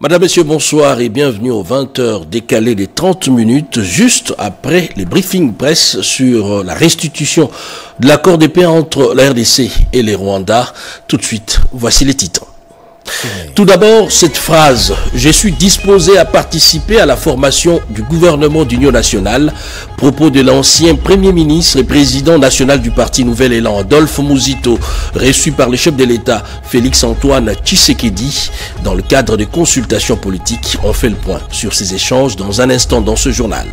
Madame, Messieurs, bonsoir et bienvenue aux 20h décalées des 30 minutes, juste après les briefings presse sur la restitution de l'accord de paix entre la RDC et les Rwandais. Tout de suite, voici les titres. Tout d'abord, cette phrase « Je suis disposé à participer à la formation du gouvernement d'union nationale », propos de l'ancien Premier ministre et président national du parti Nouvel Élan, Adolphe Muzito, reçu par le chef de l'État, Félix-Antoine Tshisekedi, dans le cadre de consultations politiques. On fait le point sur ces échanges dans un instant dans ce journal.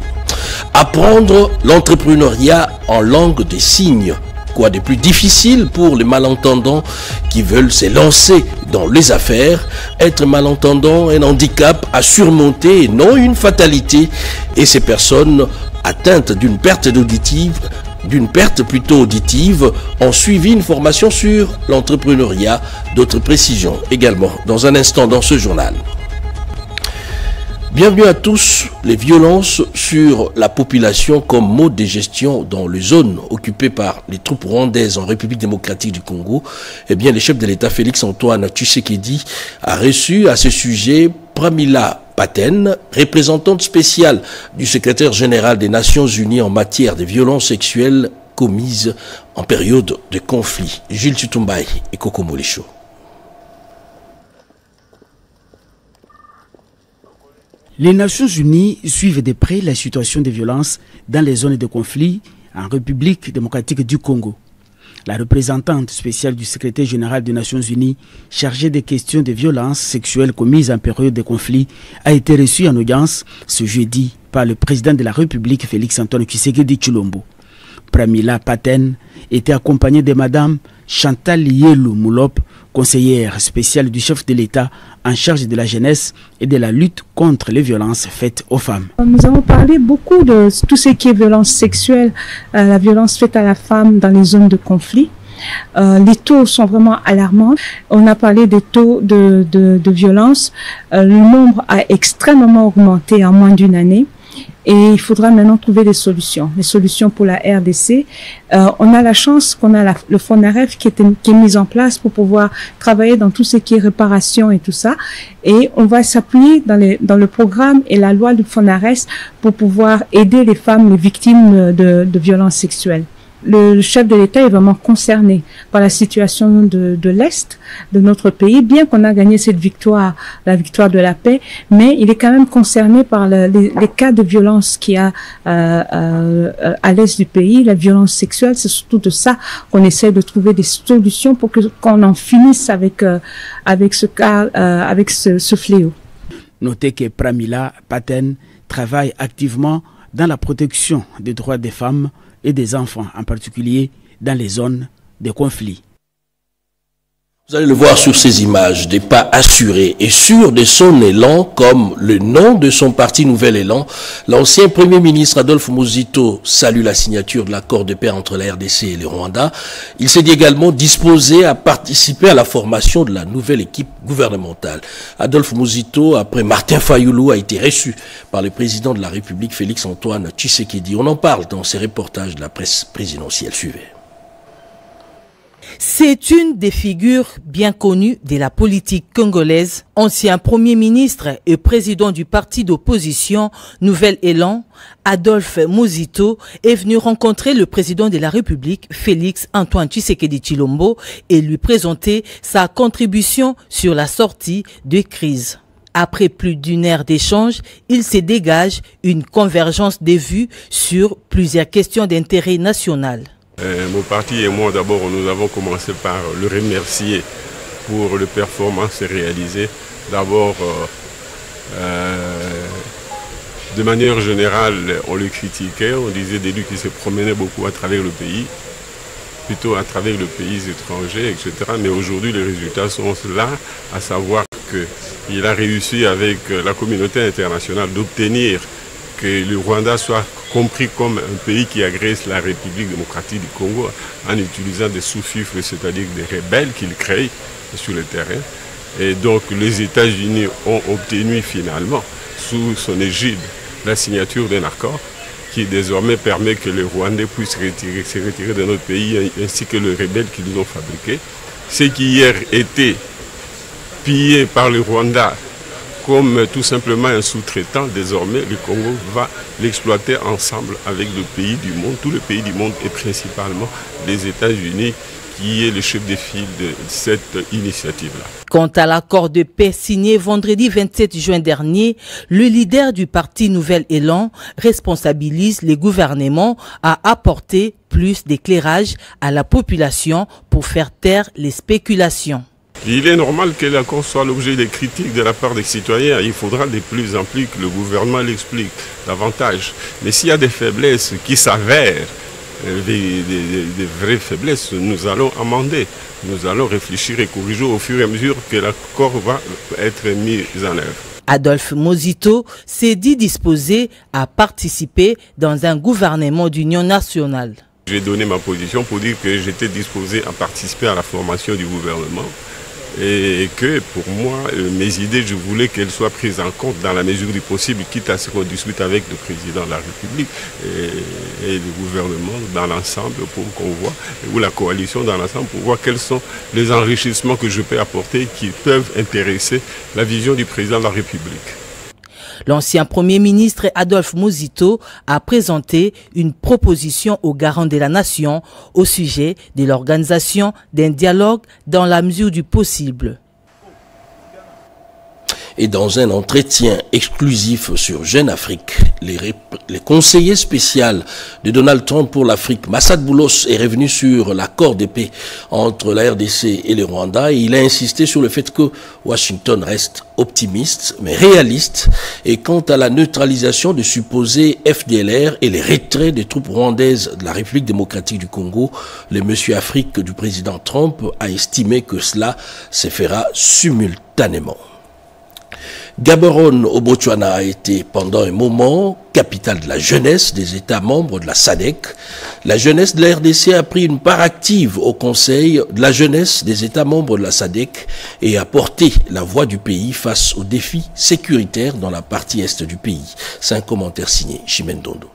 Apprendre l'entrepreneuriat en langue des signes. Quoi de plus difficile pour les malentendants qui veulent se lancer dans les affaires? Être malentendant est un handicap à surmonter et non une fatalité. Et ces personnes atteintes d'une perte auditive ont suivi une formation sur l'entrepreneuriat. D'autres précisions également dans un instant dans ce journal. Bienvenue à tous. Les violences sur la population comme mode de gestion dans les zones occupées par les troupes rwandaises en République démocratique du Congo, eh bien, le chef de l'État Félix-Antoine Tshisekedi a reçu à ce sujet Pramila Patten, représentante spéciale du secrétaire général des Nations Unies en matière de violences sexuelles commises en période de conflit. Gilles Tutumbai et Coco Molisho. Les Nations Unies suivent de près la situation des violences dans les zones de conflit en République démocratique du Congo. La représentante spéciale du secrétaire général des Nations Unies chargée des questions de violences sexuelles commises en période de conflit a été reçue en audience ce jeudi par le président de la République Félix-Antoine Tshisekedi Tshilombo. Pramila Patten était accompagnée de Madame Chantal Yelou Moulop, conseillère spéciale du chef de l'État en charge de la jeunesse et de la lutte contre les violences faites aux femmes. Nous avons parlé beaucoup de tout ce qui est violence sexuelle, la violence faite à la femme dans les zones de conflit. Les taux sont vraiment alarmants. On a parlé des taux de violence. Le nombre a extrêmement augmenté en moins d'une année. Et il faudra maintenant trouver des solutions pour la RDC. On a la chance qu'on a le FONAREF qui est mis en place pour pouvoir travailler dans tout ce qui est réparation et tout ça. Et on va s'appuyer dans le programme et la loi du FONAREF pour pouvoir aider les femmes, les victimes de violences sexuelles. Le chef de l'État est vraiment concerné par la situation de l'Est de notre pays, bien qu'on a gagné cette victoire, la victoire de la paix, mais il est quand même concerné par les cas de violence qu'il y a à l'Est du pays, la violence sexuelle. C'est surtout de ça qu'on essaie de trouver des solutions pour qu'on en finisse avec ce cas, avec ce fléau. Notez que Pramila Patten travaille activement dans la protection des droits des femmes et des enfants, en particulier dans les zones de conflit. Vous allez le voir sur ces images, des pas assurés et sûrs de son élan, comme le nom de son parti Nouvel Élan. L'ancien Premier ministre Adolphe Muzito salue la signature de l'accord de paix entre la RDC et les Rwandais. Il s'est dit également disposé à participer à la formation de la nouvelle équipe gouvernementale. Adolphe Muzito, après Martin Fayulu, a été reçu par le président de la République Félix-Antoine Tshisekedi. On en parle dans ces reportages de la presse présidentielle. Suivez. C'est une des figures bien connues de la politique congolaise. Ancien Premier ministre et président du parti d'opposition Nouvel Élan, Adolphe Muzito est venu rencontrer le président de la République, Félix-Antoine Tshisekedi Tshilombo, et lui présenter sa contribution sur la sortie de crise. Après plus d'une heure d'échange, il se dégage une convergence des vues sur plusieurs questions d'intérêt national. Mon parti et moi, d'abord, nous avons commencé par le remercier pour les performances réalisées. D'abord, de manière générale, on le critiquait, on disait des lui qui se promenaient beaucoup à travers le pays, plutôt à travers les pays étrangers, etc. Mais aujourd'hui, les résultats sont là, à savoir qu'il a réussi avec la communauté internationale d'obtenir que le Rwanda soit compris comme un pays qui agresse la République démocratique du Congo en utilisant des sous-fifres, c'est-à-dire des rebelles qu'il crée sur le terrain. Et donc les États-Unis ont obtenu finalement, sous son égide, la signature d'un accord qui désormais permet que les Rwandais puissent se retirer de notre pays ainsi que les rebelles qui nous ont fabriqués. Ce qui hier était pillé par le Rwanda comme tout simplement un sous-traitant. Désormais, le Congo va l'exploiter ensemble avec le pays du monde, tous les pays du monde et principalement les États-Unis, qui est le chef de file de cette initiative-là. Quant à l'accord de paix signé vendredi 27 juin dernier, le leader du parti Nouvel Élan responsabilise les gouvernements à apporter plus d'éclairage à la population pour faire taire les spéculations. Il est normal que l'accord soit l'objet des critiques de la part des citoyens. Il faudra de plus en plus que le gouvernement l'explique davantage. Mais s'il y a des faiblesses qui s'avèrent, des vraies faiblesses, nous allons amender. Nous allons réfléchir et corriger au fur et à mesure que l'accord va être mis en œuvre. Adolphe Mozito s'est dit disposé à participer dans un gouvernement d'union nationale. J'ai donné ma position pour dire que j'étais disposé à participer à la formation du gouvernement et que pour moi, mes idées, je voulais qu'elles soient prises en compte dans la mesure du possible, quitte à ce qu'on discute avec le président de la République et le gouvernement dans l'ensemble pour qu'on voit, ou la coalition dans l'ensemble pour voir quels sont les enrichissements que je peux apporter qui peuvent intéresser la vision du président de la République. L'ancien Premier ministre Adolphe Mozito a présenté une proposition aux garants de la nation au sujet de l'organisation d'un dialogue dans la mesure du possible. Et dans un entretien exclusif sur Jeune Afrique, les conseillers spéciaux de Donald Trump pour l'Afrique, Massad Boulos, est revenu sur l'accord de paix entre la RDC et le Rwanda. Et il a insisté sur le fait que Washington reste optimiste, mais réaliste. Et quant à la neutralisation de supposés FDLR et les retraits des troupes rwandaises de la République démocratique du Congo, le monsieur Afrique du président Trump a estimé que cela se fera simultanément. Gaborone au Botswana a été pendant un moment capitale de la jeunesse des États membres de la SADC. La jeunesse de la RDC a pris une part active au Conseil de la jeunesse des États membres de la SADC et a porté la voix du pays face aux défis sécuritaires dans la partie est du pays. C'est un commentaire signé Chimène Dondo.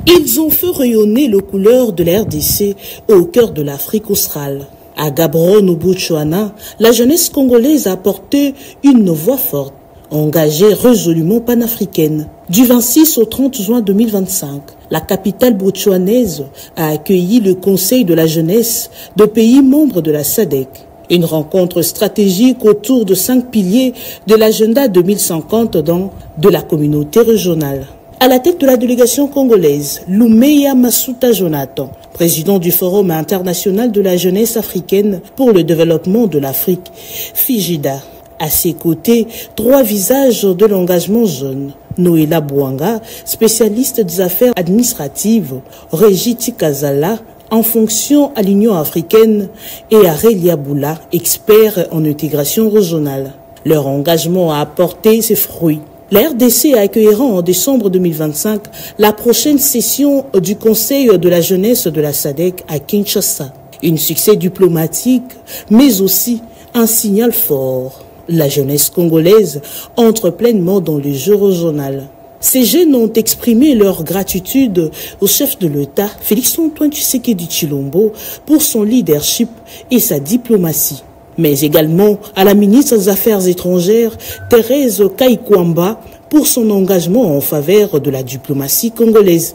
Ils ont fait rayonner les couleurs de la RDC au cœur de l'Afrique australe. À Gaborone au Botswana, la jeunesse congolaise a porté une voix forte, engagée résolument panafricaine. Du 26 au 30 juin 2025, la capitale botswanaise a accueilli le Conseil de la jeunesse de pays membres de la SADC. Une rencontre stratégique autour de 5 piliers de l'agenda 2050 de la communauté régionale. À la tête de la délégation congolaise, Loumeya Masuta Jonathan, président du Forum international de la jeunesse africaine pour le développement de l'Afrique, FIJIDA. À ses côtés, 3 visages de l'engagement jeune. Noéla Bouanga, spécialiste des affaires administratives, Régiti Kazala, en fonction à l'Union africaine, et Arelia Boula, expert en intégration régionale. Leur engagement a apporté ses fruits. La RDC accueillera en décembre 2025 la prochaine session du Conseil de la jeunesse de la SADC à Kinshasa. Un succès diplomatique, mais aussi un signal fort. La jeunesse congolaise entre pleinement dans le jeu régional. Ces jeunes ont exprimé leur gratitude au chef de l'État, Félix-Antoine Tshisekedi Tshilombo, pour son leadership et sa diplomatie, mais également à la ministre des Affaires étrangères, Thérèse Kaikwamba, pour son engagement en faveur de la diplomatie congolaise.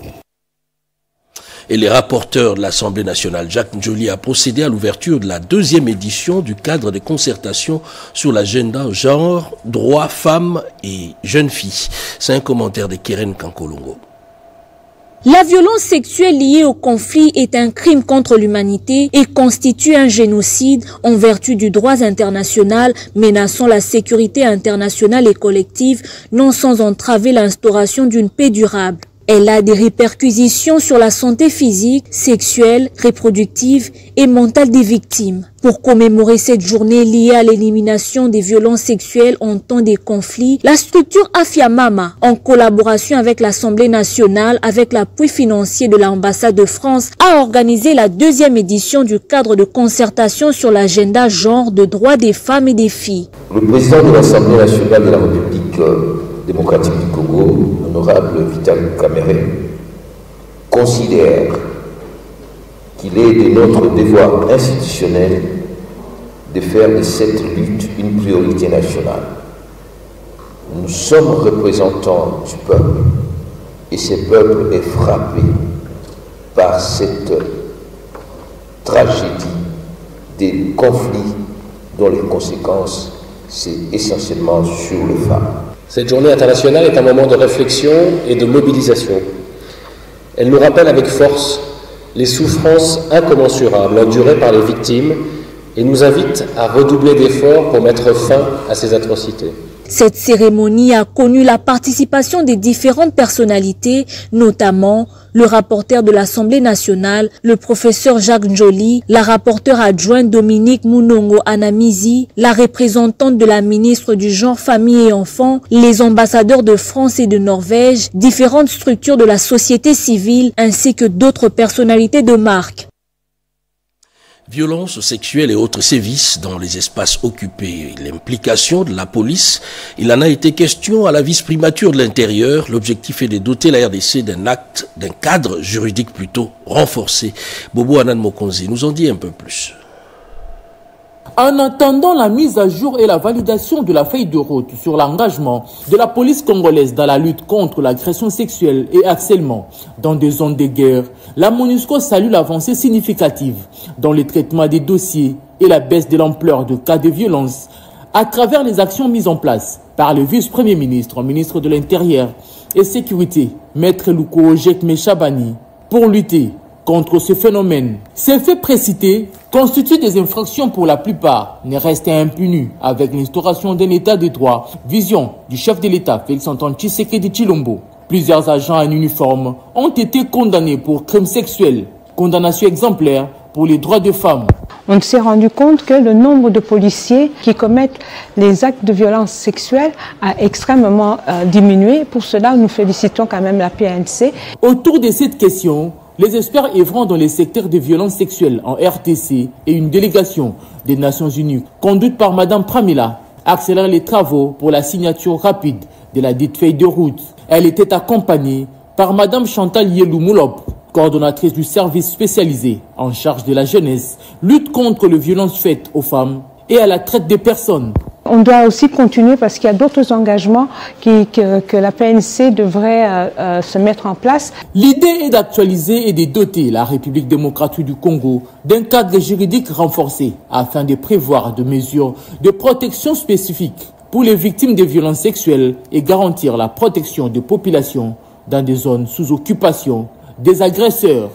Et les rapporteurs de l'Assemblée nationale, Jacques Njoli, a procédé à l'ouverture de la 2e édition du cadre de concertation sur l'agenda genre, droits, femmes et jeunes filles. C'est un commentaire de Keren Kankolongo. La violence sexuelle liée au conflit est un crime contre l'humanité et constitue un génocide en vertu du droit international menaçant la sécurité internationale et collective, non sans entraver l'instauration d'une paix durable. Elle a des répercussions sur la santé physique, sexuelle, reproductive et mentale des victimes. Pour commémorer cette journée liée à l'élimination des violences sexuelles en temps des conflits, la structure Afiamama, en collaboration avec l'Assemblée nationale, avec l'appui financier de l'ambassade de France, a organisé la 2e édition du cadre de concertation sur l'agenda genre de droits des femmes et des filles. Le président de l'Assemblée nationale de la République démocratique du Congo, l'honorable Vital Kamerhe, considère qu'il est de notre devoir institutionnel de faire de cette lutte une priorité nationale. Nous sommes représentants du peuple et ce peuple est frappé par cette tragédie des conflits dont les conséquences, c'est essentiellement sur les femmes. Cette journée internationale est un moment de réflexion et de mobilisation. Elle nous rappelle avec force les souffrances incommensurables endurées par les victimes et nous invite à redoubler d'efforts pour mettre fin à ces atrocités. Cette cérémonie a connu la participation des différentes personnalités, notamment le rapporteur de l'Assemblée nationale, le professeur Jacques Njoli, la rapporteure adjointe Dominique Munongo Anamizi, la représentante de la ministre du Genre, Famille et Enfants, les ambassadeurs de France et de Norvège, différentes structures de la société civile ainsi que d'autres personnalités de marque. Violences sexuelles et autres sévices dans les espaces occupés, l'implication de la police, il en a été question à la vice-primature de l'Intérieur. L'objectif est de doter la RDC d'un cadre juridique plutôt renforcé. Bobo Anan Mokonzi nous en dit un peu plus. En attendant la mise à jour et la validation de la feuille de route sur l'engagement de la police congolaise dans la lutte contre l'agression sexuelle et harcèlement dans des zones de guerre, la MONUSCO salue l'avancée significative dans le traitement des dossiers et la baisse de l'ampleur de cas de violence à travers les actions mises en place par le vice-premier ministre, ministre de l'Intérieur et Sécurité, Maître Luko Ojek Meshabani, pour lutter contre ce phénomène. Ces faits précités constituent des infractions pour la plupart, ne restent impunis avec l'instauration d'un état de droit. Vision du chef de l'État, Félix-Antoine Tshisekedi Tshilombo. Plusieurs agents en uniforme ont été condamnés pour crimes sexuels. Condamnation exemplaire pour les droits des femmes. On s'est rendu compte que le nombre de policiers qui commettent les actes de violence sexuelle a extrêmement diminué. Pour cela, nous félicitons quand même la PNC. Autour de cette question, les experts œuvrant dans les secteurs de violences sexuelles en RTC et une délégation des Nations Unies, conduite par Mme Pramila, accélèrent les travaux pour la signature rapide de la dite feuille de route. Elle était accompagnée par Mme Chantal Yelou Moulop, coordonnatrice du service spécialisé en charge de la jeunesse, lutte contre les violences faites aux femmes et à la traite des personnes. On doit aussi continuer parce qu'il y a d'autres engagements que la PNC devrait se mettre en place. L'idée est d'actualiser et de doter la République démocratique du Congo d'un cadre juridique renforcé afin de prévoir des mesures de protection spécifiques pour les victimes de violences sexuelles et garantir la protection des populations dans des zones sous occupation des agresseurs.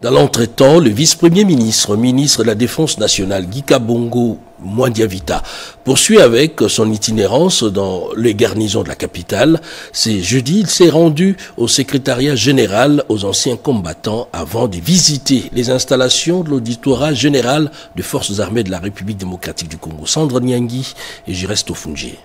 Dans l'entretemps, le vice-premier ministre, ministre de la Défense nationale, Guy Kabongo Mwandiavita, poursuit avec son itinérance dans les garnisons de la capitale. C'est jeudi, il s'est rendu au secrétariat général aux anciens combattants avant de visiter les installations de l'auditorat général des forces armées de la République démocratique du Congo. Sandra Niangui et Jiresto Fungier.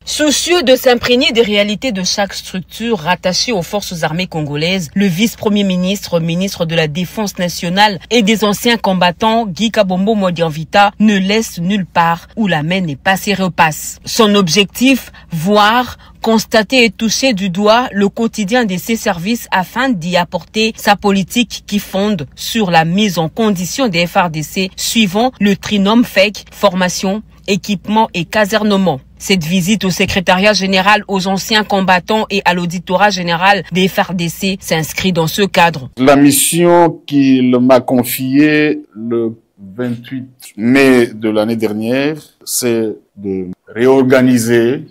Soucieux de s'imprégner des réalités de chaque structure rattachée aux forces armées congolaises, le vice-premier ministre, ministre de la Défense nationale et des anciens combattants, Guy Kabongo Mwandiavita, ne laisse nulle part où la main n'est pas ses repasses. Son objectif, voir, constater et toucher du doigt le quotidien de ses services afin d'y apporter sa politique qui fonde sur la mise en condition des FARDC suivant le trinôme FEC, formation, équipement et casernement. Cette visite au secrétariat général aux anciens combattants et à l'auditorat général des FARDC s'inscrit dans ce cadre. La mission qu'il m'a confiée le 28 mai de l'année dernière, c'est de réorganiser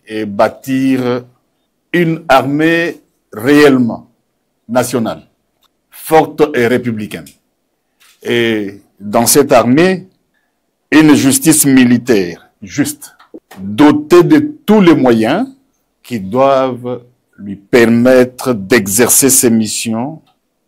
et bâtir une armée réellement nationale, forte et républicaine. Et dans cette armée, une justice militaire juste, dotée de tous les moyens qui doivent lui permettre d'exercer ses missions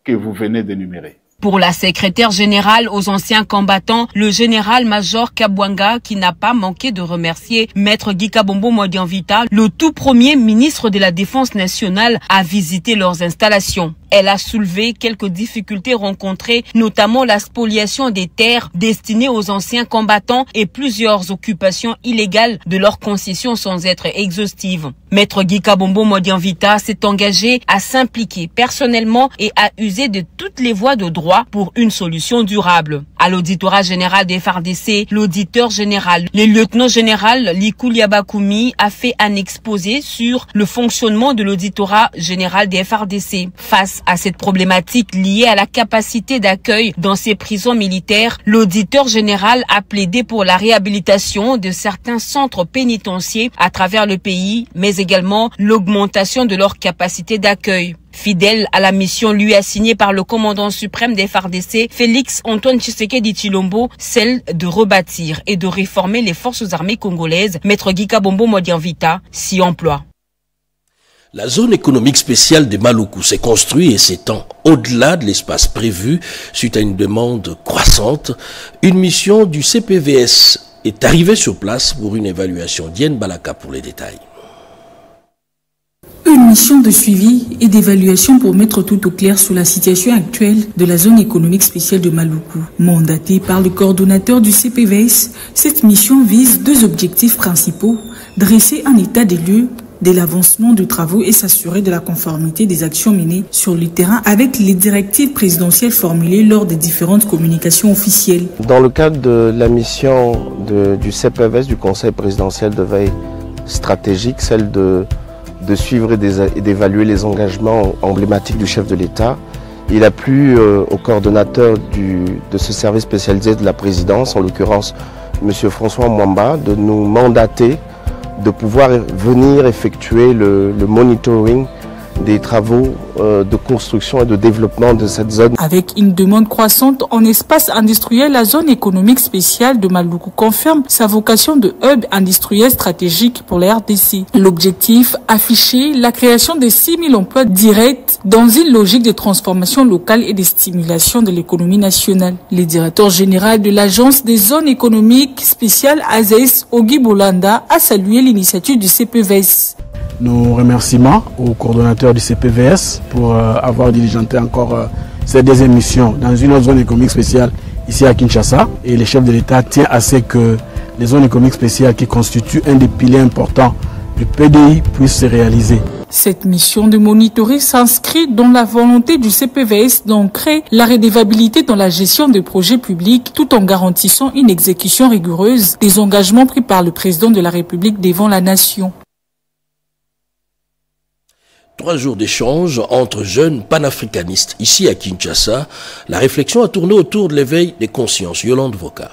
que vous venez d'énumérer. Pour la secrétaire générale aux anciens combattants, le général-major Kabwanga, qui n'a pas manqué de remercier Maître Guy Kabongo Mwandiavita, le tout premier ministre de la Défense nationale, a visité leurs installations. Elle a soulevé quelques difficultés rencontrées, notamment la spoliation des terres destinées aux anciens combattants et plusieurs occupations illégales de leurs concessions sans être exhaustives. Maître Gika Bombo Modianvita s'est engagé à s'impliquer personnellement et à user de toutes les voies de droit pour une solution durable. À l'auditorat général des FARDC, l'auditeur général, le lieutenant général Likou Liabakoumi a fait un exposé sur le fonctionnement de l'auditorat général des FARDC. Face à cette problématique liée à la capacité d'accueil dans ces prisons militaires, l'auditeur général a plaidé pour la réhabilitation de certains centres pénitentiaires à travers le pays, mais également l'augmentation de leur capacité d'accueil. Fidèle à la mission lui assignée par le commandant suprême des FARDC, Félix Antoine Tshisekedi Tshilombo, celle de rebâtir et de réformer les forces armées congolaises, Maître Gika Bombo Modianvita s'y emploie. La zone économique spéciale de Maluku s'est construite et s'étend au-delà de l'espace prévu suite à une demande croissante. Une mission du CPVS est arrivée sur place pour une évaluation. Diane Balaka pour les détails. Une mission de suivi et d'évaluation pour mettre tout au clair sur la situation actuelle de la zone économique spéciale de Maluku. Mandatée par le coordonnateur du CPVS, cette mission vise deux objectifs principaux: dresser un état des lieux de l'avancement de travaux et s'assurer de la conformité des actions menées sur le terrain avec les directives présidentielles formulées lors des différentes communications officielles. Dans le cadre de la mission du CPVS, du Conseil présidentiel de veille stratégique, celle de suivre et d'évaluer les engagements emblématiques du chef de l'État, il a plu au coordonnateur de ce service spécialisé de la présidence, en l'occurrence M. François Mwamba, de nous mandater de pouvoir venir effectuer le monitoring des travaux de construction et de développement de cette zone. Avec une demande croissante en espace industriel, la zone économique spéciale de Maluku confirme sa vocation de hub industriel stratégique pour la RDC. L'objectif affiché, la création de 6 000 emplois directs dans une logique de transformation locale et de stimulation de l'économie nationale. Le directeur général de l'agence des zones économiques spéciales AZES, Ogi Bolanda, a salué l'initiative du CPVS. Nos remerciements au coordonnateur du CPVS pour avoir diligenté encore cette deuxième mission dans une autre zone économique spéciale ici à Kinshasa. Et le chef de l'État tient à ce que les zones économiques spéciales qui constituent un des piliers importants du PDI puissent se réaliser. Cette mission de monitoring s'inscrit dans la volonté du CPVS d'ancrer la redevabilité dans la gestion des projets publics tout en garantissant une exécution rigoureuse des engagements pris par le président de la République devant la nation. 3 jours d'échange entre jeunes panafricanistes ici à Kinshasa. La réflexion a tourné autour de l'éveil des consciences. Yolande Voka.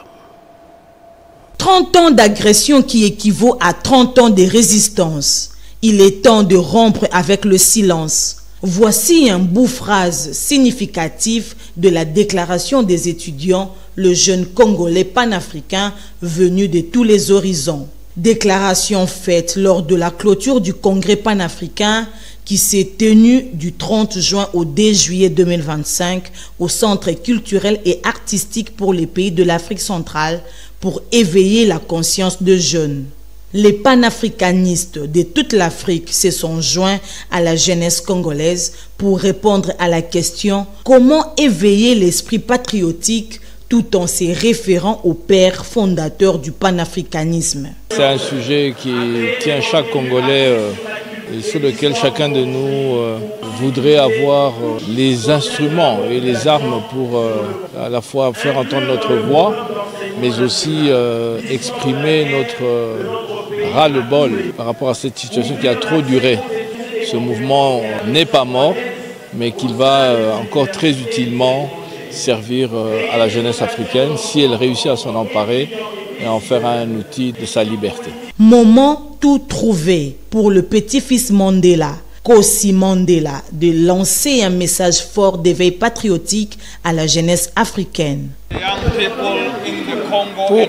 30 ans d'agression qui équivaut à 30 ans de résistance. Il est temps de rompre avec le silence. Voici un bout phrase significatif de la déclaration des étudiants, le jeune Congolais panafricain venu de tous les horizons. Déclaration faite lors de la clôture du Congrès panafricain qui s'est tenu du 30 juin au 2 juillet 2025 au Centre culturel et artistique pour les pays de l'Afrique centrale pour éveiller la conscience de jeunes. Les panafricanistes de toute l'Afrique se sont joints à la jeunesse congolaise pour répondre à la question « Comment éveiller l'esprit patriotique ?» tout en se référant au père fondateur du panafricanisme. C'est un sujet qui tient chaque Congolais et sur lequel chacun de nous voudrait avoir les instruments et les armes pour à la fois faire entendre notre voix, mais aussi exprimer notre ras-le-bol par rapport à cette situation qui a trop duré. Ce mouvement n'est pas mort, mais qu'il va encore très utilement servir à la jeunesse africaine si elle réussit à s'en emparer et en faire un outil de sa liberté. Moment tout trouvé pour le petit-fils Mandela, Kosi Mandela, de lancer un message fort d'éveil patriotique à la jeunesse africaine. Pour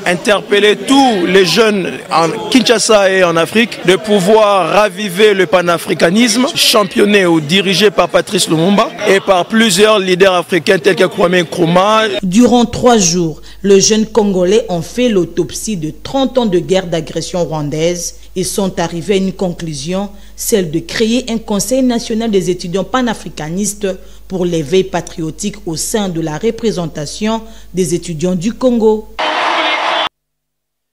interpeller tous les jeunes en Kinshasa et en Afrique de pouvoir raviver le panafricanisme, championné ou dirigé par Patrice Lumumba et par plusieurs leaders africains tels que Kwame Nkrumah. Durant 3 jours, les jeunes Congolais ont fait l'autopsie de 30 ans de guerre d'agression rwandaise et sont arrivés à une conclusion, celle de créer un Conseil national des étudiants panafricanistes pour l'éveil patriotique au sein de la représentation des étudiants du Congo.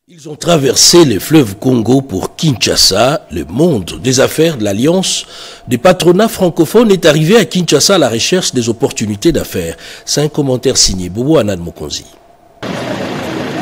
Ils ont traversé le fleuve Congo pour Kinshasa. Le monde des affaires de l'Alliance des patronats francophones est arrivé à Kinshasa à la recherche des opportunités d'affaires. C'est un commentaire signé Bobo Anad Mokonzi.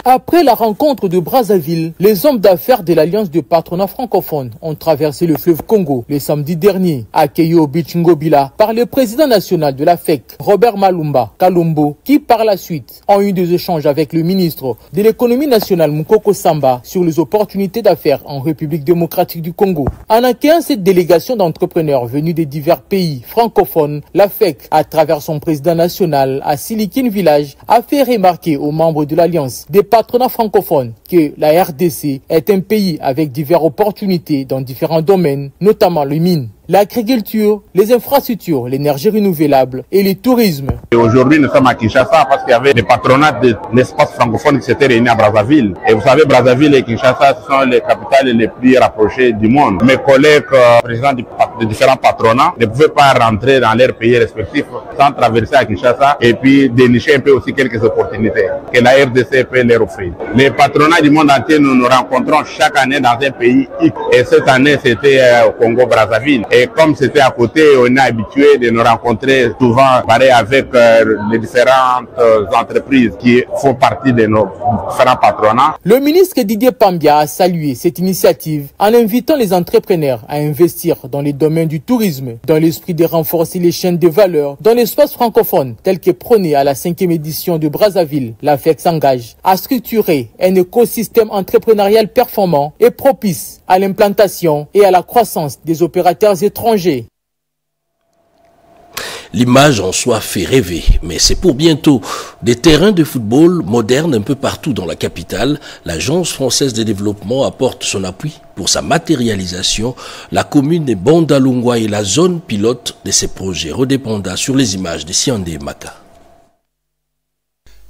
Après la rencontre de Brazzaville, les hommes d'affaires de l'Alliance de patronat francophone ont traversé le fleuve Congo le samedi dernier, accueillis au Bichingobila par le président national de la FEC, Robert Malumba Kalombo, qui par la suite ont eu des échanges avec le ministre de l'économie nationale Mukoko Samba sur les opportunités d'affaires en République démocratique du Congo. En accueillant cette délégation d'entrepreneurs venus de divers pays francophones, la FEC, à travers son président national à Silikine Village, a fait remarquer aux membres de l'Alliance des patronat francophone que la RDC est un pays avec diverses opportunités dans différents domaines, notamment les mines, l'agriculture, les infrastructures, l'énergie renouvelable et le tourisme. Aujourd'hui, nous sommes à Kinshasa parce qu'il y avait des patronats de l'espace francophone qui s'étaient réunis à Brazzaville. Et vous savez, Brazzaville et Kinshasa, ce sont les capitales les plus rapprochées du monde. Mes collègues présidents de différents patronats ne pouvaient pas rentrer dans leurs pays respectifs sans traverser à Kinshasa et puis dénicher un peu aussi quelques opportunités que la RDC peut leur offrir. Les patronats du monde entier, nous nous rencontrons chaque année dans un pays X. Et cette année, c'était au Congo-Brazzaville. Et comme c'était à côté, on est habitué de nous rencontrer souvent pareil avec les différentes entreprises qui font partie de nos différents patronats. Le ministre Didier Pambia a salué cette initiative en invitant les entrepreneurs à investir dans les domaines du tourisme, dans l'esprit de renforcer les chaînes de valeur dans l'espace francophone, tel que prôné à la 5e édition de Brazzaville. La FEC s'engage à structurer un écosystème entrepreneurial performant et propice à l'implantation et à la croissance des opérateurs étrangers. L'image en soi fait rêver, mais c'est pour bientôt. Des terrains de football modernes un peu partout dans la capitale. L'Agence française de développement apporte son appui pour sa matérialisation. La commune de Bandalungwa est la zone pilote de ces projets. Redépendant sur les images de Siandé Maka.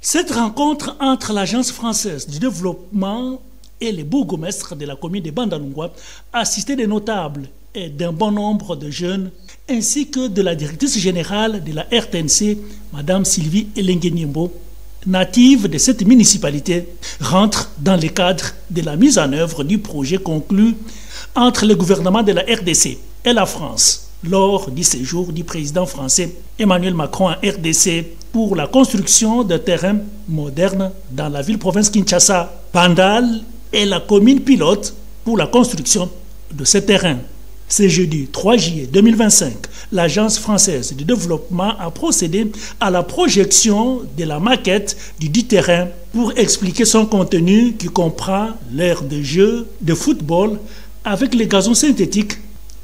Cette rencontre entre l'Agence française du développement et les bourgmestres de la commune de Bandalungwa, assistés des notables et d'un bon nombre de jeunes, ainsi que de la directrice générale de la RTNC, Mme Sylvie Elengueniembo, native de cette municipalité, rentre dans le cadre de la mise en œuvre du projet conclu entre le gouvernement de la RDC et la France lors du séjour du président français Emmanuel Macron en RDC pour la construction de terrains modernes dans la ville-province Kinshasa. Bandal est la commune pilote pour la construction de ces terrains. Ce jeudi 3 juillet 2025, l'Agence française de développement a procédé à la projection de la maquette du dit terrain pour expliquer son contenu qui comprend l'aire de jeu de football avec les gazons synthétiques,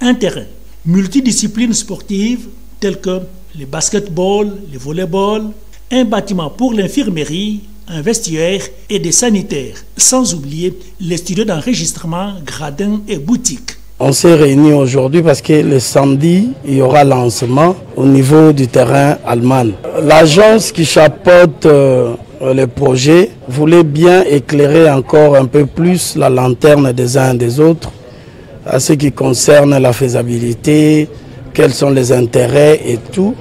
un terrain multidisciplines sportives telles que le basketball, le volleyball, un bâtiment pour l'infirmerie, un vestiaire et des sanitaires, sans oublier les studios d'enregistrement, gradins et boutiques. On s'est réunis aujourd'hui parce que le samedi, il y aura lancement au niveau du terrain allemand. L'agence qui chapeaute le projet voulait bien éclairer encore un peu plus la lanterne des uns et des autres à ce qui concerne la faisabilité, quels sont les intérêts et tout.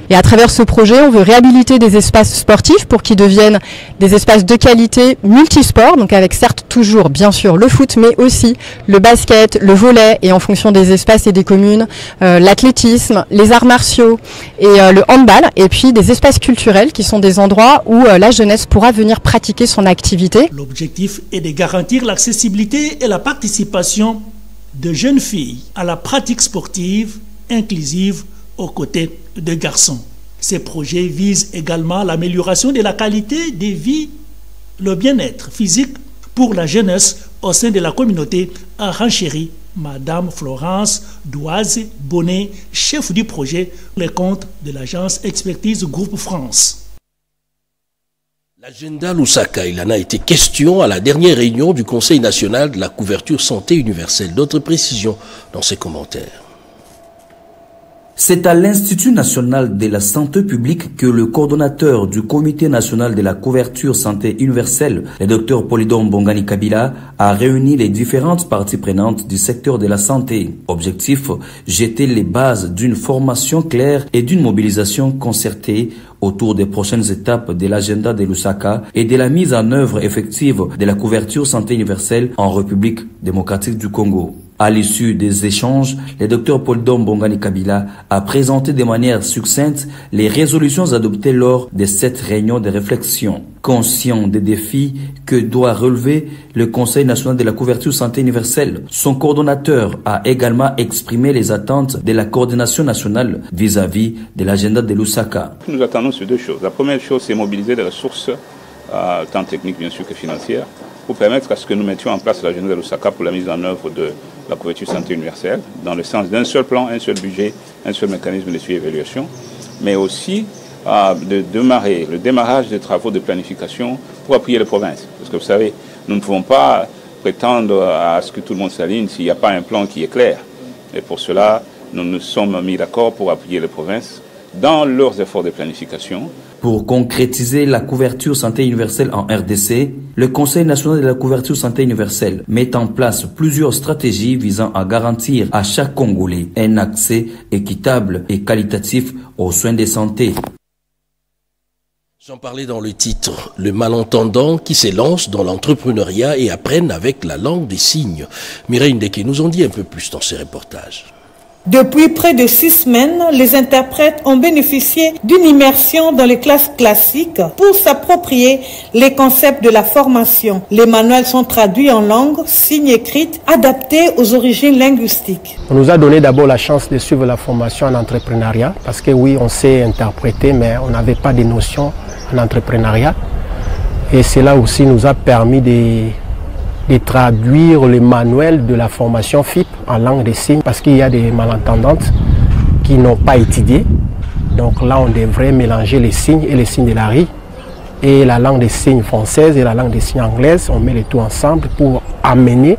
Et à travers ce projet, on veut réhabiliter des espaces sportifs pour qu'ils deviennent des espaces de qualité multisports, donc avec certes toujours bien sûr le foot, mais aussi le basket, le volley et en fonction des espaces et des communes, l'athlétisme, les arts martiaux et le handball, et puis des espaces culturels qui sont des endroits où la jeunesse pourra venir pratiquer son activité. L'objectif est de garantir l'accessibilité et la participation de jeunes filles à la pratique sportive inclusive aux côtés de garçons. Ces projets visent également l'amélioration de la qualité de vie, le bien-être physique pour la jeunesse au sein de la communauté, a renchéri Madame Florence Douaz Bonnet, chef du projet, les comptes de l'agence Expertise Groupe France. L'agenda Lusaka, il en a été question à la dernière réunion du Conseil national de la couverture santé universelle. D'autres précisions dans ses commentaires. C'est à l'Institut national de la santé publique que le coordonnateur du Comité national de la couverture santé universelle, le Dr Polydore Mbongani Kabila, a réuni les différentes parties prenantes du secteur de la santé. Objectif, jeter les bases d'une formation claire et d'une mobilisation concertée autour des prochaines étapes de l'agenda de Lusaka et de la mise en œuvre effective de la couverture santé universelle en République démocratique du Congo. À l'issue des échanges, le Dr Polydore Mbongani Kabila a présenté de manière succincte les résolutions adoptées lors de cette réunion de réflexion. Conscient des défis que doit relever le Conseil national de la couverture santé universelle, son coordonnateur a également exprimé les attentes de la coordination nationale vis-à-vis de l'agenda de Lusaka. Nous attendons sur deux choses. La première chose, c'est mobiliser des ressources, tant techniques bien sûr que financières, pour permettre à ce que nous mettions en place l'agenda de Lusaka pour la mise en œuvre de la couverture santé universelle, dans le sens d'un seul plan, un seul budget, un seul mécanisme de suivi et évaluation, mais aussi de démarrer le démarrage des travaux de planification pour appuyer les provinces. Parce que vous savez, nous ne pouvons pas prétendre à ce que tout le monde s'aligne s'il n'y a pas un plan qui est clair. Et pour cela, nous nous sommes mis d'accord pour appuyer les provinces dans leurs efforts de planification. Pour concrétiser la couverture santé universelle en RDC, le Conseil national de la couverture santé universelle met en place plusieurs stratégies visant à garantir à chaque Congolais un accès équitable et qualitatif aux soins de santé. J'en parlais dans le titre, le malentendant qui s'élance dans l'entrepreneuriat et apprennent avec la langue des signes. Mireille Ndeke nous en dit un peu plus dans ces reportages. Depuis près de 6 semaines, les interprètes ont bénéficié d'une immersion dans les classes classiques pour s'approprier les concepts de la formation. Les manuels sont traduits en langue, signes écrites, adaptés aux origines linguistiques. On nous a donné d'abord la chance de suivre la formation en entrepreneuriat, parce que oui, on sait interpréter, mais on n'avait pas de notions en entrepreneuriat. Et cela aussi nous a permis de traduire le manuel de la formation FIP en langue des signes parce qu'il y a des malentendantes qui n'ont pas étudié. Donc là, on devrait mélanger les signes et les signes de la RI et la langue des signes française et la langue des signes anglaise. On met les tout ensemble pour amener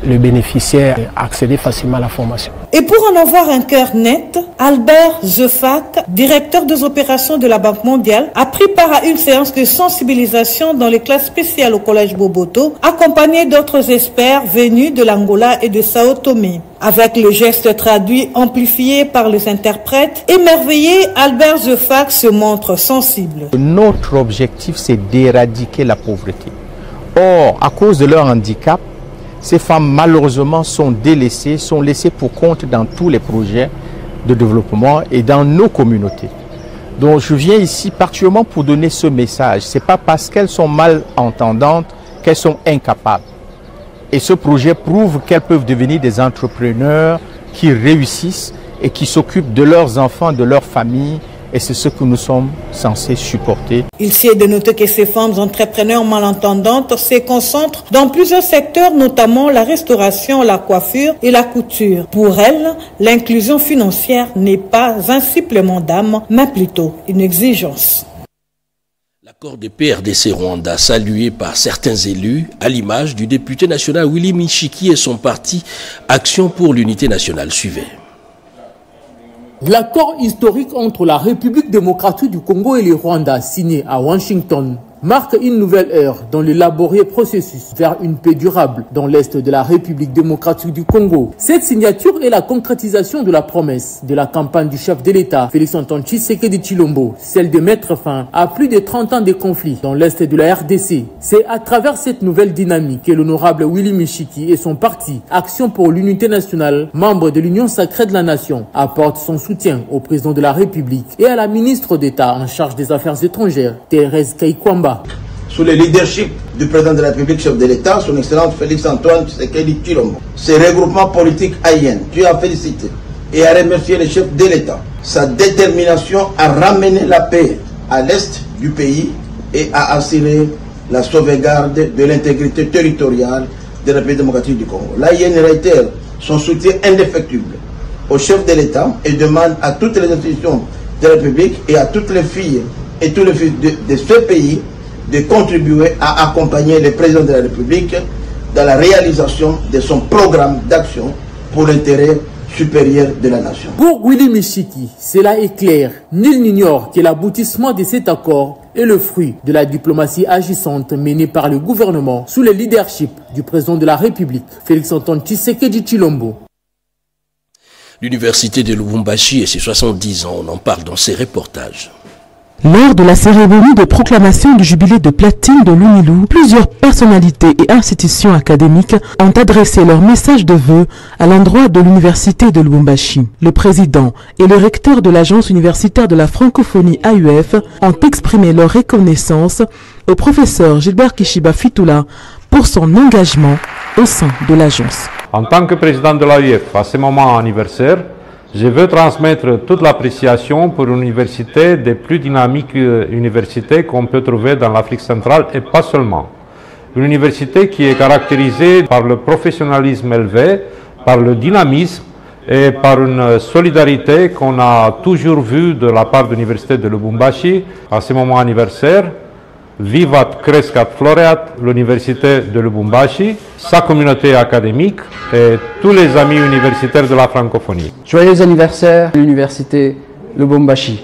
le bénéficiaire à accéder facilement à la formation. Et pour en avoir un cœur net, Albert Zefac, directeur des opérations de la Banque mondiale, a pris part à une séance de sensibilisation dans les classes spéciales au collège Boboto, accompagné d'autres experts venus de l'Angola et de Sao Tomé. Avec le geste traduit amplifié par les interprètes, émerveillé, Albert Zefac se montre sensible. Notre objectif, c'est d'éradiquer la pauvreté. Or, à cause de leur handicap, ces femmes malheureusement sont délaissées, sont laissées pour compte dans tous les projets de développement et dans nos communautés. Donc je viens ici particulièrement pour donner ce message. Ce n'est pas parce qu'elles sont malentendantes qu'elles sont incapables. Et ce projet prouve qu'elles peuvent devenir des entrepreneurs qui réussissent et qui s'occupent de leurs enfants, de leur famille. Et c'est ce que nous sommes censés supporter. Il est de noter que ces femmes entrepreneurs malentendantes se concentrent dans plusieurs secteurs, notamment la restauration, la coiffure et la couture. Pour elles, l'inclusion financière n'est pas un supplément d'âme, mais plutôt une exigence. L'accord des PRDC Rwanda, salué par certains élus, à l'image du député national Willy Michiki et son parti Action pour l'unité nationale. Suivez. L'accord historique entre la République démocratique du Congo et le Rwanda, signé à Washington, marque une nouvelle ère dans le laborieux processus vers une paix durable dans l'est de la République démocratique du Congo. Cette signature est la concrétisation de la promesse de la campagne du chef de l'État, Félix-Antoine Tshisekedi Tshilombo, celle de mettre fin à plus de 30 ans de conflits dans l'est de la RDC. C'est à travers cette nouvelle dynamique que l'honorable Willy Michiki et son parti Action pour l'unité nationale, membre de l'Union sacrée de la nation, apportent son soutien au président de la République et à la ministre d'État en charge des Affaires étrangères, Thérèse Kaikwamba. Sous le leadership du président de la République, chef de l'État, son Excellence Félix-Antoine Tshisekedi Tshilombo, ce regroupement politique haïen, Dieu a félicité et a remercié le chef de l'État. Sa détermination à ramener la paix à l'est du pays et à assurer la sauvegarde de l'intégrité territoriale de la République démocratique du Congo. L'AIN réitère son soutien indéfectible au chef de l'État et demande à toutes les institutions de la République et à toutes les filles et tous les fils de ce pays de contribuer à accompagner le président de la République dans la réalisation de son programme d'action pour l'intérêt supérieure de la nation. Pour Willy Michiki, cela est clair. Nul n'ignore que l'aboutissement de cet accord est le fruit de la diplomatie agissante menée par le gouvernement sous le leadership du président de la République, Félix-Antoine Tshisekedi Tshilombo. L'université de Lubumbashi et ses 70 ans, on en parle dans ces reportages. Lors de la cérémonie de proclamation du jubilé de platine de l'UNILU, plusieurs personnalités et institutions académiques ont adressé leur message de vœux à l'endroit de l'université de Lubumbashi. Le président et le recteur de l'agence universitaire de la francophonie AUF ont exprimé leur reconnaissance au professeur Gilbert Kishiba Fitula pour son engagement au sein de l'agence. En tant que président de l'AUF, à ce moment anniversaire, je veux transmettre toute l'appréciation pour une université des plus dynamiques universités qu'on peut trouver dans l'Afrique centrale et pas seulement. Une université qui est caractérisée par le professionnalisme élevé, par le dynamisme et par une solidarité qu'on a toujours vue de la part de l'université de Lubumbashi. À ce moment anniversaire, vivat crescat floreat l'université de Lubumbashi, sa communauté académique et tous les amis universitaires de la francophonie. Joyeux anniversaire l'université Lubumbashi,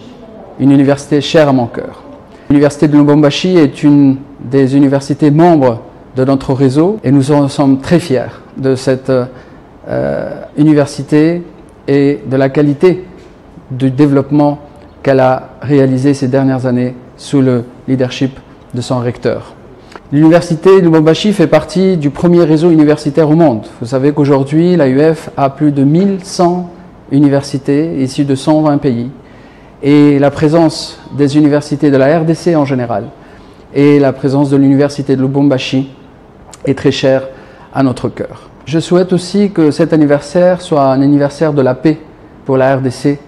une université chère à mon cœur. L'université de Lubumbashi est une des universités membres de notre réseau et nous en sommes très fiers de cette université et de la qualité du développement qu'elle a réalisé ces dernières années sous le leadership de son recteur. L'université de Lubumbashi fait partie du premier réseau universitaire au monde. Vous savez qu'aujourd'hui, l'AUF a plus de 1100 universités issues de 120 pays. Et la présence des universités de la RDC en général et la présence de l'université de Lubumbashi est très chère à notre cœur. Je souhaite aussi que cet anniversaire soit un anniversaire de la paix pour la RDC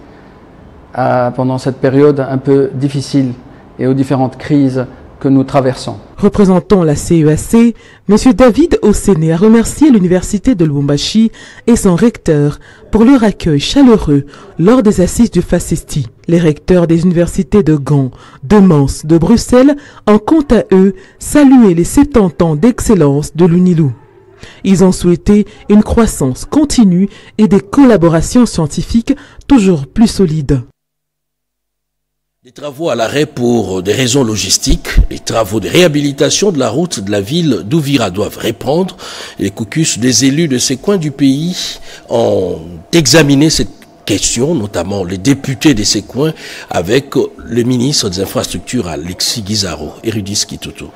pendant cette période un peu difficile et aux différentes crises que nous traversons. Représentant la CEAC, M. David Osséné a remercié l'université de Lubumbashi et son recteur pour leur accueil chaleureux lors des assises du FACESTI. Les recteurs des universités de Gand, de Mons, de Bruxelles ont quant à eux salué les 70 ans d'excellence de l'UNILU. Ils ont souhaité une croissance continue et des collaborations scientifiques toujours plus solides. Des travaux à l'arrêt pour des raisons logistiques, les travaux de réhabilitation de la route de la ville d'Ouvira doivent reprendre. Les caucus des élus de ces coins du pays ont examiné cette question, notamment les députés de ces coins, avec le ministre des Infrastructures Alexis Guizarro et Rudis Kitoto.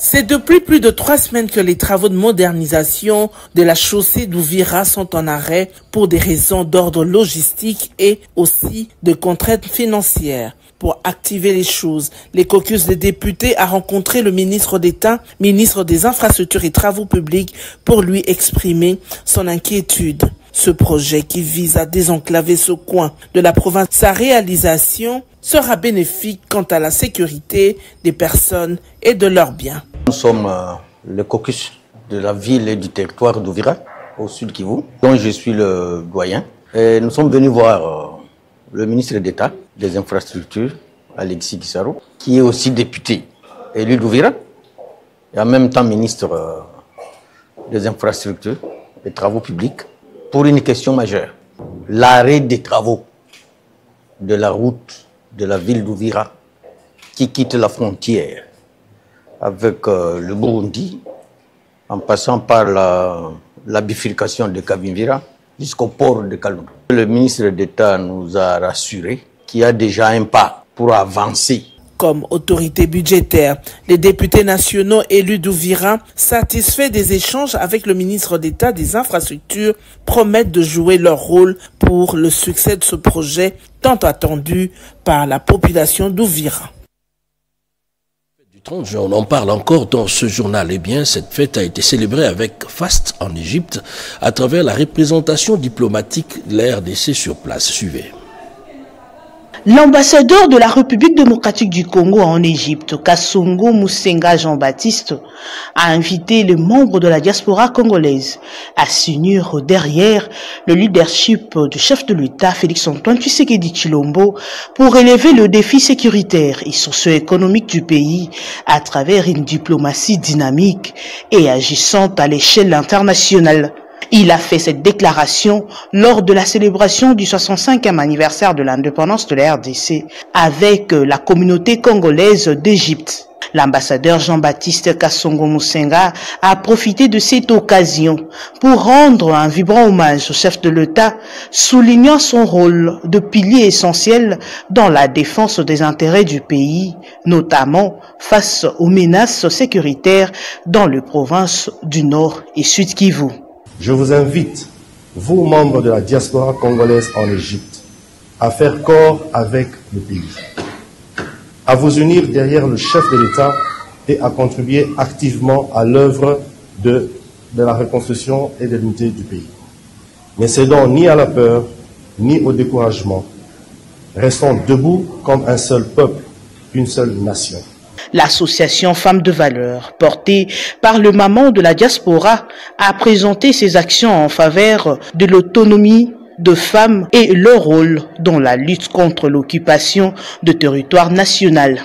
C'est depuis plus de 3 semaines que les travaux de modernisation de la chaussée d'Ouvira sont en arrêt pour des raisons d'ordre logistique et aussi de contraintes financières. Pour activer les choses, les caucus des députés a rencontré le ministre d'État, ministre des Infrastructures et Travaux publics, pour lui exprimer son inquiétude. Ce projet qui vise à désenclaver ce coin de la province, sa réalisation sera bénéfique quant à la sécurité des personnes et de leurs biens. Nous sommes le caucus de la ville et du territoire d'Ouvira, au sud Kivu, dont je suis le doyen. Et nous sommes venus voir le ministre d'État des Infrastructures, Alexis Guizarro, qui est aussi député élu d'Ouvira, et en même temps ministre des Infrastructures et Travaux publics, pour une question majeure. L'arrêt des travaux de la route de la ville d'Ouvira qui quitte la frontière avec le Burundi, en passant par la bifurcation de Kavimvira jusqu'au port de Kalundou. Le ministre d'État nous a rassuré qu'il y a déjà un pas pour avancer. Comme autorité budgétaire, les députés nationaux élus d'Ouvira, satisfaits des échanges avec le ministre d'État des Infrastructures, promettent de jouer leur rôle pour le succès de ce projet tant attendu par la population d'Ouvira. 30 juin, on en parle encore dans ce journal. Eh bien, cette fête a été célébrée avec faste en Égypte à travers la représentation diplomatique de la RDC sur place. Suivez. L'ambassadeur de la République démocratique du Congo en Égypte, Kasongo Musenga Jean-Baptiste, a invité les membres de la diaspora congolaise à s'unir derrière le leadership du chef de l'État, Félix-Antoine Tshisekedi Tshilombo, pour relever le défi sécuritaire et socio-économique du pays à travers une diplomatie dynamique et agissante à l'échelle internationale. Il a fait cette déclaration lors de la célébration du 65e anniversaire de l'indépendance de la RDC avec la communauté congolaise d'Égypte. L'ambassadeur Jean-Baptiste Kassongo Musenga a profité de cette occasion pour rendre un vibrant hommage au chef de l'État, soulignant son rôle de pilier essentiel dans la défense des intérêts du pays, notamment face aux menaces sécuritaires dans les provinces du Nord et Sud Kivu. Je vous invite, vous membres de la diaspora congolaise en Égypte, à faire corps avec le pays, à vous unir derrière le chef de l'État et à contribuer activement à l'œuvre de la reconstruction et de l'unité du pays. Ne cédons ni à la peur, ni au découragement. Restons debout comme un seul peuple, une seule nation. L'association Femmes de Valeur, portée par le maman de la diaspora, a présenté ses actions en faveur de l'autonomie de femmes et leur rôle dans la lutte contre l'occupation de territoire national.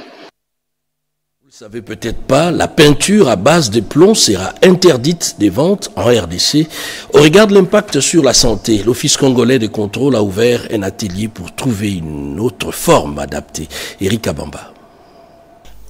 Vous ne savez peut-être pas, la peinture à base de plomb sera interdite des ventes en RDC. Au regard de l'impact sur la santé, l'Office congolais de contrôle a ouvert un atelier pour trouver une autre forme adaptée. Eric Abamba.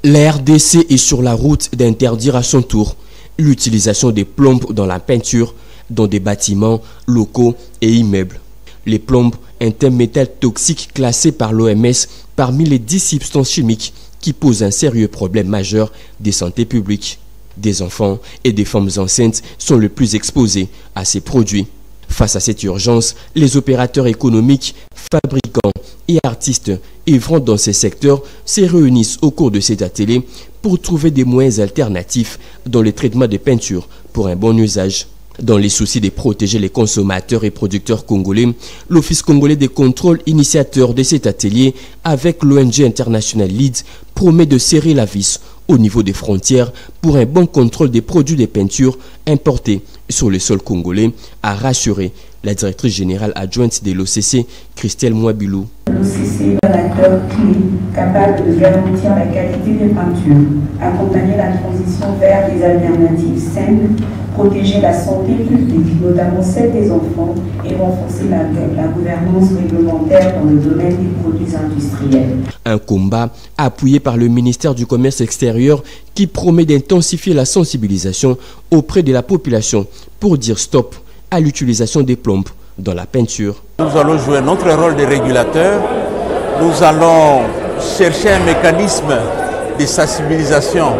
La RDC est sur la route d'interdire à son tour l'utilisation des plombes dans la peinture, dans des bâtiments, locaux et immeubles. Les plombes est un métal toxique classé par l'OMS parmi les 10 substances chimiques qui posent un sérieux problème majeur de santé publique. Des enfants et des femmes enceintes sont les plus exposés à ces produits. Face à cette urgence, les opérateurs économiques, fabricants et artistes œuvrant dans ces secteurs se réunissent au cours de cet atelier pour trouver des moyens alternatifs dans le traitement des peintures pour un bon usage. Dans les soucis de protéger les consommateurs et producteurs congolais, l'Office congolais de contrôle, initiateur de cet atelier avec l'ONG internationale LEAD, promet de serrer la vis au niveau des frontières pour un bon contrôle des produits de peinture importés sur le sol congolais, a rassuré la directrice générale adjointe de l'OCC, Christelle Mouabilou. L'OCC est un acteur clé, capable de garantir la qualité des peintures, accompagner la transition vers des alternatives saines, protéger la santé publique, notamment celle des enfants, et renforcer la gouvernance réglementaire dans le domaine des produits industriels. Un combat appuyé par le ministère du Commerce extérieur qui promet d'intensifier la sensibilisation auprès de la population pour dire stop à l'utilisation des plombes dans la peinture. Nous allons jouer notre rôle de régulateur. Nous allons chercher un mécanisme de sensibilisation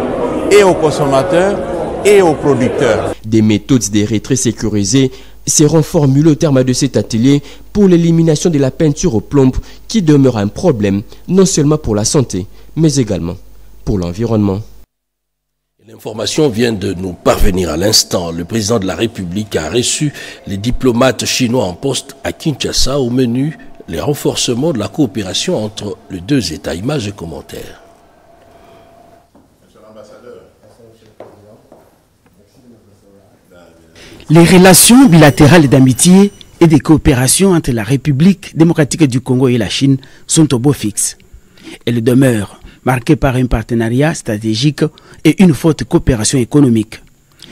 et aux consommateurs et aux producteurs. Des méthodes de retrait sécurisées seront formulées au terme de cet atelier pour l'élimination de la peinture aux plombes qui demeure un problème non seulement pour la santé, mais également pour l'environnement. L'information vient de nous parvenir à l'instant. Le président de la République a reçu les diplomates chinois en poste à Kinshasa. Au menu, les renforcements de la coopération entre les deux États. Images et commentaires. Les relations bilatérales d'amitié et de coopération entre la République démocratique du Congo et la Chine sont au beau fixe. Elles demeurent marquées par un partenariat stratégique et une forte coopération économique.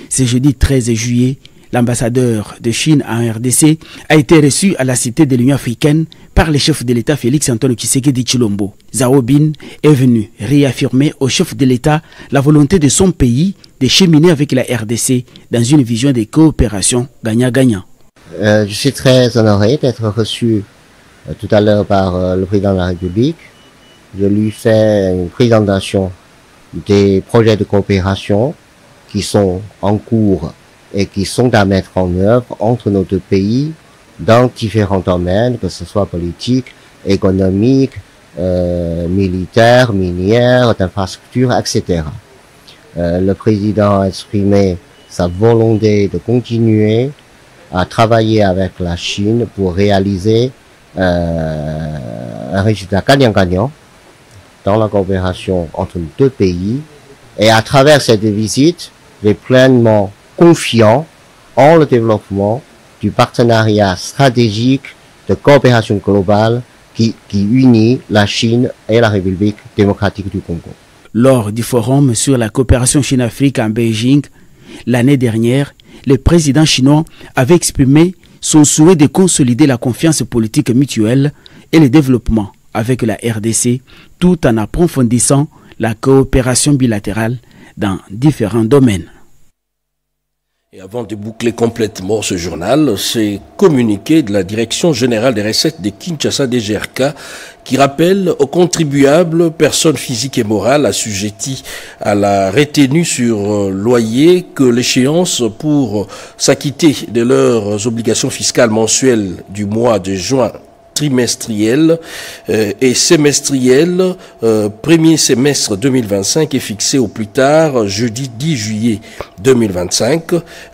Ce jeudi 13 juillet, l'ambassadeur de Chine en RDC a été reçu à la cité de l'Union africaine par le chef de l'État Félix Antoine Tshisekedi Tshilombo. Zhao Bin est venu réaffirmer au chef de l'État la volonté de son pays de cheminer avec la RDC dans une vision de coopération gagnant-gagnant. Je suis très honoré d'être reçu tout à l'heure par le président de la République. Je lui fais une présentation des projets de coopération qui sont en cours et qui sont à mettre en œuvre entre nos deux pays dans différents domaines, que ce soit politique, économique, militaire, minière, d'infrastructure, etc. Le président a exprimé sa volonté de continuer à travailler avec la Chine pour réaliser un résultat gagnant-gagnant dans la coopération entre nos deux pays. Et à travers cette visite, il est pleinement confiant en le développement du partenariat stratégique de coopération globale qui unit la Chine et la République démocratique du Congo. Lors du forum sur la coopération Chine-Afrique en Beijing, l'année dernière, le président chinois avait exprimé son souhait de consolider la confiance politique mutuelle et le développement avec la RDC, tout en approfondissant la coopération bilatérale dans différents domaines. Et avant de boucler complètement ce journal, c'est communiqué de la Direction générale des recettes de Kinshasa DGRK qui rappelle aux contribuables, personnes physiques et morales assujetties à la retenue sur loyer, que l'échéance pour s'acquitter de leurs obligations fiscales mensuelles du mois de juin trimestriel et semestriel, premier semestre 2025 est fixé au plus tard jeudi 10 juillet 2025.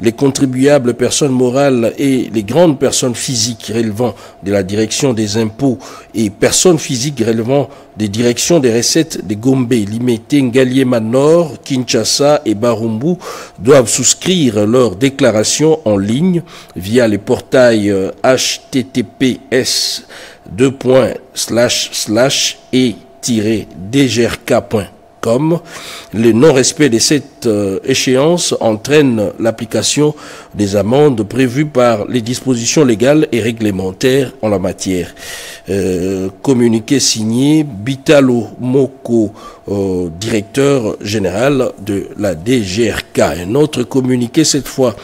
Les contribuables personnes morales et les grandes personnes physiques relevant de la direction des impôts et personnes physiques relevant des directions des recettes de Gombe, Limete, Ngaliema Nord, Kinshasa et Barumbu doivent souscrire leur déclaration en ligne via les portails https://e-dgrk.com. Le non-respect de cette échéance entraîne l'application des amendes prévues par les dispositions légales et réglementaires en la matière. Communiqué signé Bitalo Moko, directeur général de la DGRK. Un autre communiqué, cette fois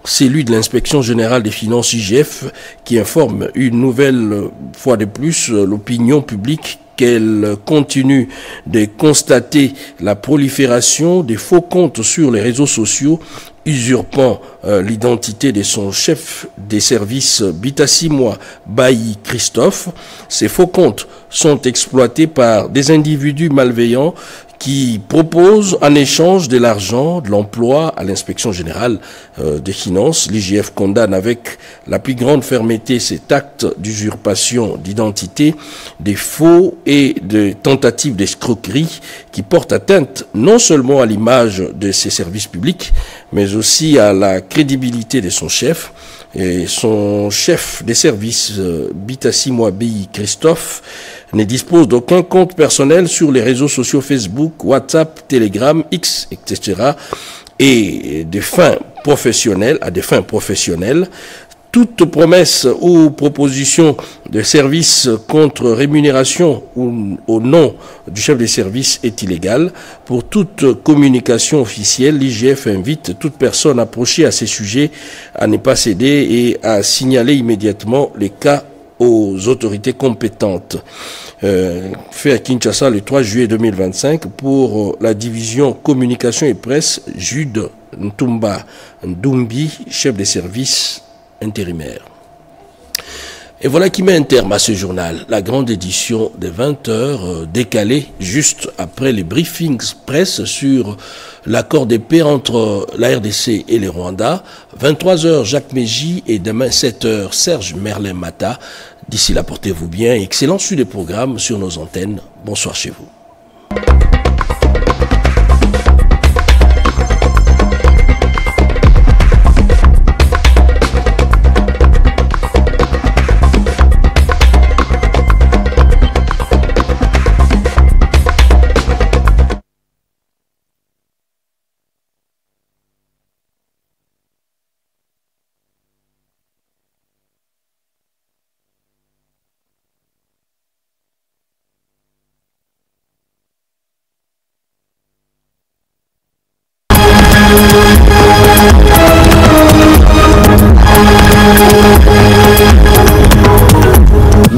celui de l'inspection générale des finances IGF, qui informe une nouvelle fois de plus l'opinion publique qu'elle continue de constater la prolifération des faux comptes sur les réseaux sociaux usurpant l'identité de son chef des services Bitassimwa Bayi Christophe. Ces faux comptes sont exploités par des individus malveillants qui proposent en échange de l'argent, de l'emploi à l'inspection générale des finances. L'IGF condamne avec la plus grande fermeté cet acte d'usurpation d'identité, des faux et de tentatives d'escroquerie qui portent atteinte non seulement à l'image de ses services publics, mais aussi à la crédibilité de son chef. Et son chef des services, Bitassimwa Bayi Christophe, ne dispose d'aucun compte personnel sur les réseaux sociaux Facebook, WhatsApp, Telegram, X, etc. et à des fins professionnelles. Toute promesse ou proposition de service contre rémunération ou au nom du chef des services est illégale. Pour toute communication officielle, l'IGF invite toute personne approchée à ces sujets à ne pas céder et à signaler immédiatement les cas aux autorités compétentes. Fait à Kinshasa le 3 juillet 2025 pour la division communication et presse, Jude Ntumba Ndumbi, chef des services intérimaire. Et voilà qui met un terme à ce journal. La grande édition des 20h décalée juste après les briefings presse sur l'accord de paix entre la RDC et les Rwandais. 23h Jacques Mégy et demain 7h Serge Merlin-Mata. D'ici là, portez-vous bien. Excellent suivi des programmes sur nos antennes. Bonsoir chez vous.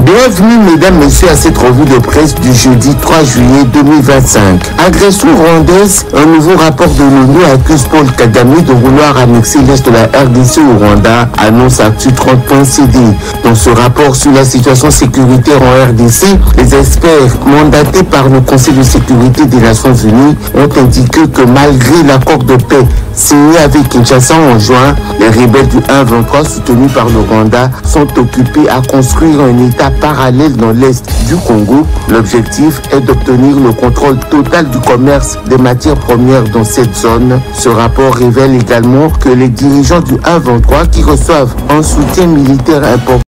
Bienvenue mesdames, messieurs à cette revue de presse du jeudi 3 juillet 2025. Agression rwandaise, un nouveau rapport de l'ONU accuse Paul Kagame de vouloir annexer l'est de la RDC au Rwanda, annonce Actu 30.cd. Dans ce rapport sur la situation sécuritaire en RDC, les experts mandatés par le Conseil de sécurité des Nations Unies ont indiqué que malgré l'accord de paix signé avec Kinshasa en juin, les rebelles du 1-23 soutenus par le Rwanda sont occupés à construire un État parallèle dans l'est du Congo. L'objectif est d'obtenir le contrôle total du commerce des matières premières dans cette zone. Ce rapport révèle également que les dirigeants du 1-23 qui reçoivent un soutien militaire important